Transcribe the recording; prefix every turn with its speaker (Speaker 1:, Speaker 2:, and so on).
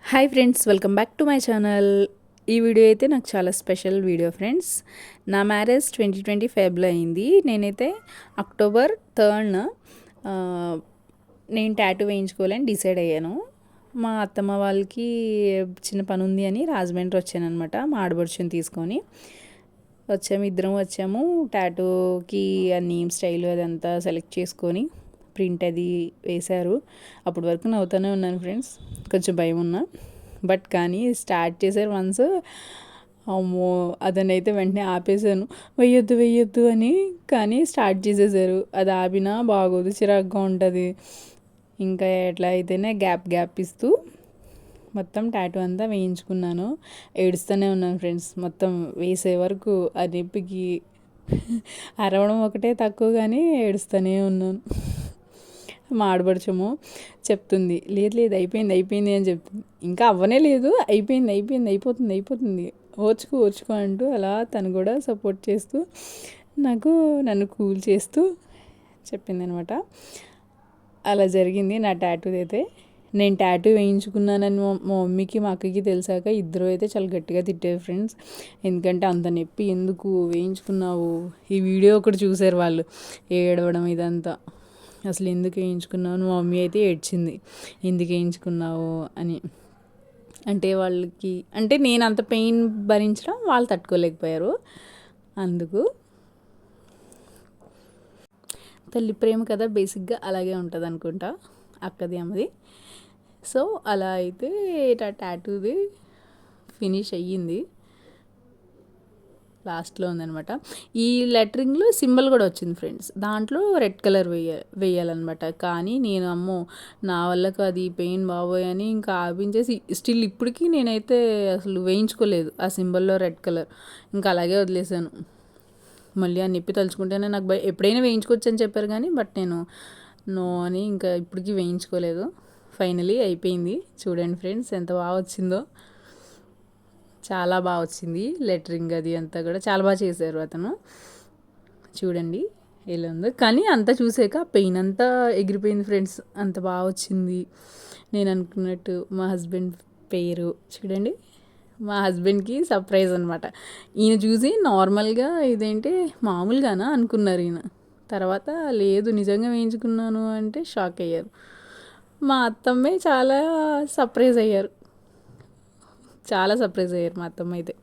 Speaker 1: Hi friends, welcome back to my channel. ఈ video అయితే నాకు చాలా స్పెషల్ వీడియో ఫ్రెండ్స్. నా మ్యారేజ్ 2025లో అయింది. నేనైతే అక్టోబర్ 3న నేను టాటూ వేయించుకోవాలని డిసైడ్ అయ్యాను. మా అత్తమ్మ వాళ్ళకి చిన్న పని ఉంది అని రాజమండ్రి వచ్చానమాట. మా ఆడబడుచుని తీసుకొని ఇద్దరం వచ్చాము. టాటూకి ఆ నేమ్ స్టైల్ అదంతా సెలెక్ట్ చేసుకొని ప్రింట్ అది వేశారు. అప్పటి వరకు నవ్వుతూనే ఉన్నాను ఫ్రెండ్స్, కొంచెం భయం ఉన్నా. బట్ కానీ స్టార్ట్ చేశారు వన్స్, అమ్మో అదనైతే వెంటనే ఆపేశాను, వెయ్యొద్దు అని. కానీ స్టార్ట్ చేసేసారు. అది ఆపినా బాగోదు, చిరాగ్గా ఉంటుంది. ఇంకా ఎట్లా అయితేనే గ్యాప్ ఇస్తూ మొత్తం టాటూ అంతా వేయించుకున్నాను. ఏడుస్తూనే ఉన్నాను ఫ్రెండ్స్. మొత్తం వేసే వరకు ఆ నొప్పికి అరవడం ఒకటే తక్కువ, కానీ ఏడుస్తూనే ఉన్నాను. మా ఆడపడుచము చెప్తుంది, లేదు అయిపోయింది అని చెప్తుంది. ఇంకా అవ్వనే లేదు, అయిపోతుంది ఓర్చుకో అంటూ అలా తను కూడా సపోర్ట్ చేస్తూ నన్ను కూల్ చేస్తూ చెప్పింది అనమాట. అలా జరిగింది నా టాటూ అయితే. నేను టాటూ వేయించుకున్నానని మా మమ్మీకి మా అక్కకి తెలిసాక ఇద్దరు అయితే చాలా గట్టిగా తిట్టారు ఫ్రెండ్స్. ఎందుకంటే అంత నొప్పి ఎందుకు వేయించుకున్నావు. ఈ వీడియో ఒకటి చూసారు వాళ్ళు, ఏడవడం ఇదంతా. అసలు ఎందుకు వేయించుకున్నావు, మా మమ్మీ అయితే ఏడ్చింది ఎందుకు వేయించుకున్నావు అని. అంటే నేను అంత పెయిన్ భరించడం వాళ్ళు తట్టుకోలేకపోయారు. అందుకు తల్లి ప్రేమ కదా, బేసిక్గా అలాగే ఉంటుంది అనుకుంటా, అక్కది అమ్మది. సో అలా అయితే టాటూది ఫినిష్ అయ్యింది. లాస్ట్లో ఉందనమాట. ఈ లెటరింగ్లో సింబల్ కూడా వచ్చింది ఫ్రెండ్స్. దాంట్లో రెడ్ కలర్ వేయాలన్నమాట. కానీ నేను అమ్మో నా వల్లకు అది పెయిన్ బాబోయ్ అని ఇంకా ఆపించేసి స్టిల్ ఇప్పటికీ నేనైతే అసలు వేయించుకోలేదు ఆ సింబల్లో రెడ్ కలర్. ఇంకా అలాగే వదిలేసాను. మళ్ళీ ఆ నొప్పి తలుచుకుంటేనే నాకు ఎప్పుడైనా వేయించుకోవచ్చు అని చెప్పారు కానీ బట్ నేను నో అని ఇంకా ఇప్పటికీ వేయించుకోలేదు. ఫైనలీ అయిపోయింది. చూడండి ఫ్రెండ్స్ ఎంత బాగా వచ్చిందో, చాలా బాగా వచ్చింది. లెటరింగ్ అది అంతా కూడా చాలా బాగా చేశారు అతను. చూడండి ఎలా ఉందో. కానీ అంతా చూసాక పెయిన్ అంతా ఎగిరిపోయింది ఫ్రెండ్స్, అంత బాగా వచ్చింది. నేను అనుకున్నట్టు మా హస్బెండ్ పేరు చూడండి, మా హస్బెండ్కి సర్ప్రైజ్ అనమాట. ఈయన చూసి నార్మల్గా ఇదేంటి మామూలుగానా అనుకున్నారు ఈయన. తర్వాత లేదు నిజంగా వేయించుకున్నాను అంటే షాక్ అయ్యారు. మా అత్తమ్మే చాలా సర్ప్రైజ్ అయ్యారు మా అత్తమ్మ అయితే.